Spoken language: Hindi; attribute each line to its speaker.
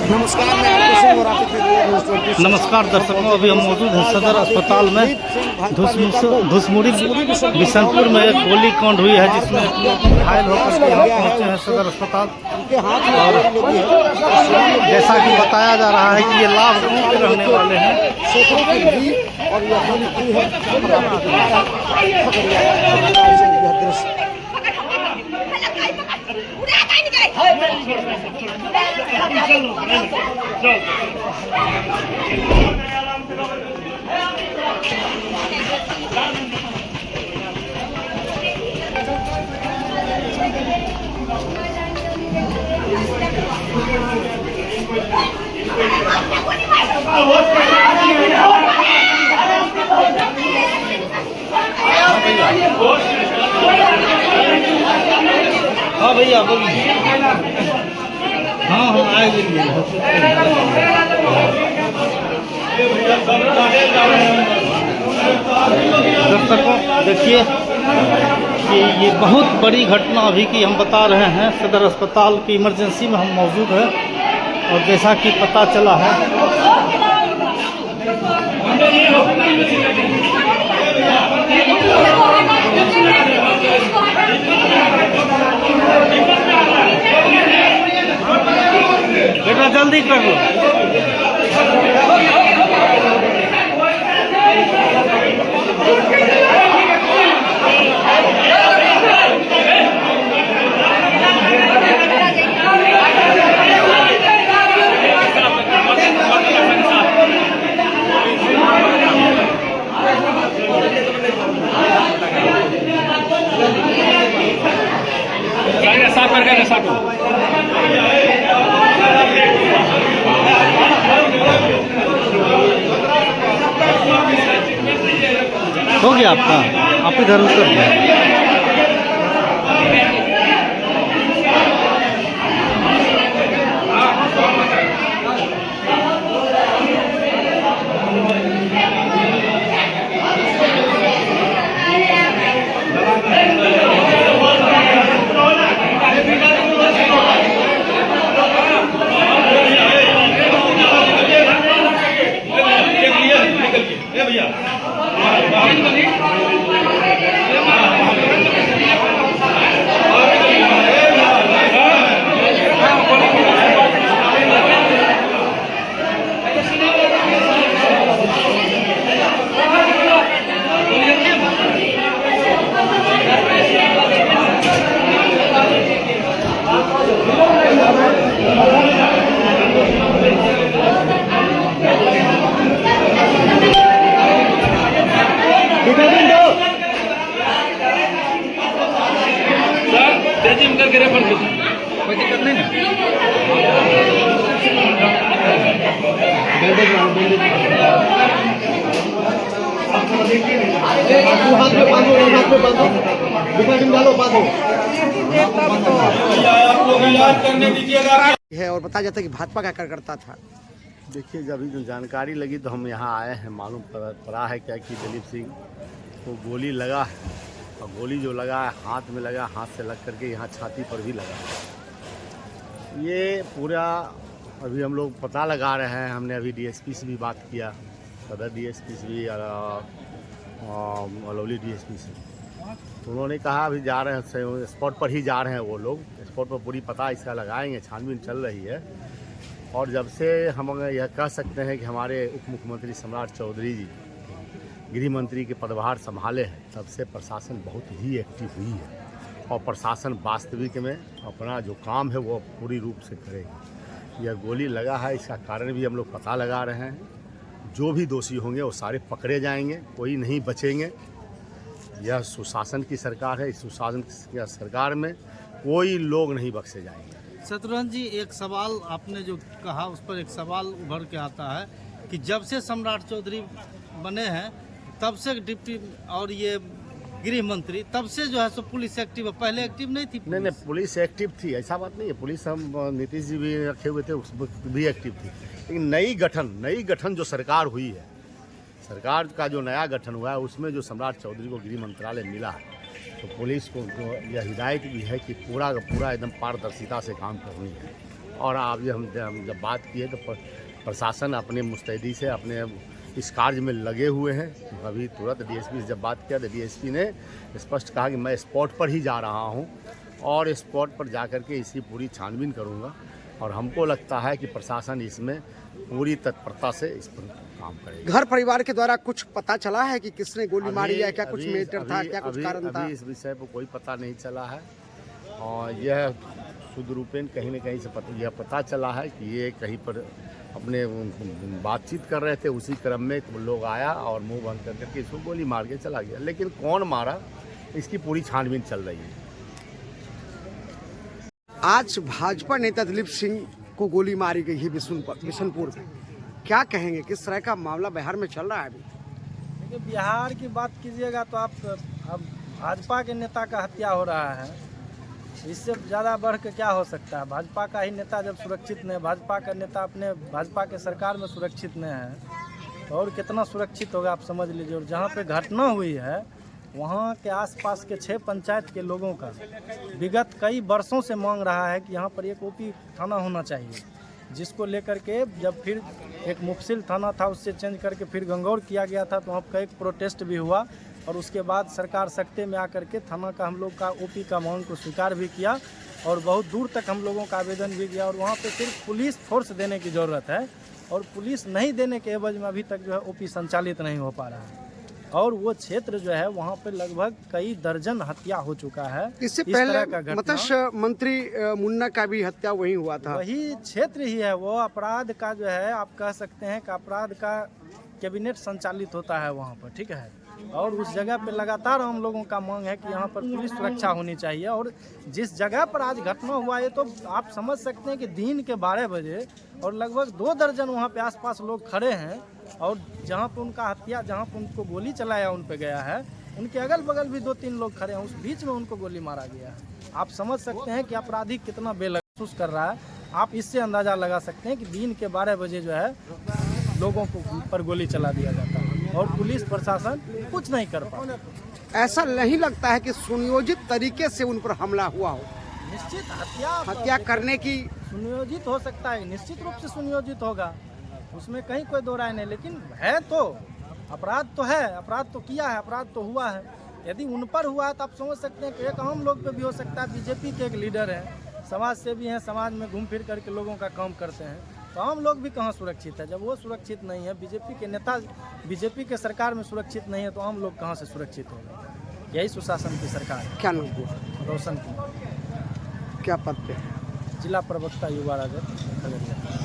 Speaker 1: नमस्कार, मैं आपको सिंह और आप
Speaker 2: नमस्कार दर्शकों, अभी हम मौजूद हैं सदर अस्पताल में। धुसमुड़ी बिशनपुर में एक गोली कांड हुई है जिसमें घायल होकर के यहाँ पहुँचे हैं सदर अस्पताल। और जैसा कि बताया जा रहा है कि ये लाभ के रहने वाले हैं। हाँ भैया बोलिए। हाँ आएंगे। दर्शकों देखिए कि ये बहुत बड़ी घटना अभी की हम बता रहे हैं। सदर अस्पताल की इमरजेंसी में हम मौजूद हैं और जैसा कि पता चला है बेटा जल्दी कर लो। हो गया आपका, आप इधर उतर गए। कोई दिक्कत नहीं ना।
Speaker 1: है और बताया जाता है कि भाजपा का कार्यकर्ता था।
Speaker 3: देखिए, जब जो जानकारी लगी तो हम यहाँ आए हैं। मालूम पड़ा है क्या कि दिलीप सिंह को गोली लगा है और गोली जो लगा है हाथ में लगा, हाथ से लग करके यहाँ छाती पर भी लगा। ये पूरा अभी हम लोग पता लगा रहे हैं। हमने अभी डीएसपी से भी बात किया, सदर डीएसपी से भी और अलौली डीएसपी से। तो उन्होंने कहा अभी जा रहे हैं, स्पॉट पर ही जा रहे हैं वो लोग। स्पॉट पर पूरी पता इसका लगाएंगे, छानबीन चल रही है। और जब से हम यह कह सकते हैं कि हमारे उप मुख्यमंत्री सम्राट चौधरी जी गृह मंत्री के पदभार संभाले हैं, तब से प्रशासन बहुत ही एक्टिव हुई है और प्रशासन वास्तविक में अपना जो काम है वो पूरी रूप से करेगी। यह गोली लगा है, इसका कारण भी हम लोग पता लगा रहे हैं। जो भी दोषी होंगे वो सारे पकड़े जाएंगे, कोई नहीं बचेंगे। यह सुशासन की सरकार है, इस सुशासन की सरकार में कोई लोग नहीं बख्शे जाएंगे।
Speaker 2: शत्रुघ्न जी, एक सवाल आपने जो कहा उस पर एक सवाल उभर के आता है कि जब से सम्राट चौधरी बने हैं तब से डिप्टी और ये गृह मंत्री, तब से जो है सो पुलिस एक्टिव है। पहले एक्टिव नहीं थी?
Speaker 3: नहीं, पुलिस एक्टिव थी, ऐसा बात नहीं है। पुलिस हम नीतीश जी भी रखे हुए थे, उसमें भी एक्टिव थी। लेकिन नई गठन जो सरकार हुई है, सरकार का जो नया गठन हुआ है, उसमें जो सम्राट चौधरी को गृह मंत्रालय मिला है, तो पुलिस को यह हिदायत भी है कि पूरा का पूरा एकदम पारदर्शिता से काम करनी है और आप हम जब बात किए तो प्रशासन अपने मुस्तैदी से अपने इस कार्य में लगे हुए हैं। अभी तुरंत डीएसपी से जब बात किया तो डीएसपी ने स्पष्ट कहा कि मैं स्पॉट पर ही जा रहा हूं और स्पॉट पर जाकर के इसकी पूरी छानबीन करूंगा और हमको लगता है कि प्रशासन इसमें पूरी तत्परता से इस पर काम करेगा।
Speaker 1: घर परिवार के द्वारा कुछ पता चला है कि किसने गोली मारी है, क्या कुछ मैटर था, क्या कुछ कारण था?
Speaker 3: अभी इस विषय पर कोई पता नहीं चला है और यह शुद्ध रूपेण कहीं न कहीं से यह पता चला है कि ये कहीं पर अपने बातचीत कर रहे थे, उसी क्रम में लोग आया और मुंह बंद कर करके इसको गोली मार के चला गया। लेकिन कौन मारा इसकी पूरी छानबीन चल रही है।
Speaker 1: आज भाजपा नेता दिलीप सिंह को गोली मारी गई है बिशनपुर में, क्या कहेंगे? किस तरह का मामला बिहार में चल रहा है अभी?
Speaker 4: देखिए, बिहार की बात कीजिएगा तो आप अब भाजपा के नेता का हत्या हो रहा है, इससे ज़्यादा बढ़ के क्या हो सकता है? भाजपा का ही नेता जब सुरक्षित नहीं, भाजपा का नेता अपने भाजपा के सरकार में सुरक्षित नहीं है तो और कितना सुरक्षित होगा आप समझ लीजिए। और जहाँ पे घटना हुई है वहाँ के आसपास के 6 पंचायत के लोगों का विगत कई वर्षों से मांग रहा है कि यहाँ पर एक ओपी थाना होना चाहिए, जिसको लेकर के जब फिर एक मुफसिल थाना था उससे चेंज करके फिर गंगौर किया गया था तो वहाँ का एक प्रोटेस्ट भी हुआ और उसके बाद सरकार सख्ते में आकर के थाना का हम लोग का ओपी का मांग को स्वीकार भी किया और बहुत दूर तक हम लोगों का आवेदन भी किया और वहाँ पे सिर्फ पुलिस फोर्स देने की ज़रूरत है और पुलिस नहीं देने के एवज में अभी तक जो है ओपी संचालित नहीं हो पा रहा है और वो क्षेत्र जो है वहाँ पे लगभग कई दर्जन हत्या हो चुका है।
Speaker 1: इससे पहले मत्स्य मंत्री मुन्ना का भी हत्या वही हुआ था।
Speaker 4: वही क्षेत्र ही है, वो अपराध का जो है आप कह सकते हैं कि अपराध का कैबिनेट संचालित होता है वहाँ पर, ठीक है। और उस जगह पे लगातार हम लोगों का मांग है कि यहाँ पर पुलिस सुरक्षा होनी चाहिए और जिस जगह पर आज घटना हुआ है तो आप समझ सकते हैं कि दिन के 12 बजे और लगभग 2 दर्जन वहाँ पे आसपास लोग खड़े हैं और जहाँ पे उनका हत्या, जहाँ पे उनको गोली चलाया उन पे गया है, उनके अगल बगल भी 2-3 लोग खड़े हैं, उस बीच में उनको गोली मारा गया है। आप समझ सकते हैं कि अपराधी कितना बेलसूस कर रहा है। आप इससे अंदाज़ा लगा सकते हैं कि दिन के 12 बजे जो है लोगों को पर गोली चला दिया जाता है और पुलिस प्रशासन कुछ नहीं कर पाता।
Speaker 1: ऐसा नहीं लगता है कि सुनियोजित तरीके से उन पर हमला हुआ हो?
Speaker 4: निश्चित
Speaker 1: हत्या करने की
Speaker 4: सुनियोजित हो सकता है, निश्चित रूप से सुनियोजित होगा, उसमें कहीं कोई दो राय नहीं, लेकिन है तो अपराध तो है, अपराध तो किया है, अपराध तो हुआ है। यदि उन पर हुआ है तो आप समझ सकते हैं कि एक आम लोग पे भी हो सकता है। बीजेपी के एक लीडर हैं, समाज सेवी हैं, समाज में घूम फिर करके लोगों का काम करते हैं, तो आम लोग भी कहाँ सुरक्षित है? जब वो सुरक्षित नहीं है, बीजेपी के नेता बीजेपी के सरकार में सुरक्षित नहीं है तो आम लोग कहाँ से सुरक्षित होगा? यही सुशासन की सरकार है।
Speaker 1: क्या नाम हुआ?
Speaker 4: रोशन कुमार।
Speaker 1: क्या पद पे?
Speaker 4: जिला प्रवक्ता युवा राजद खगड़िया।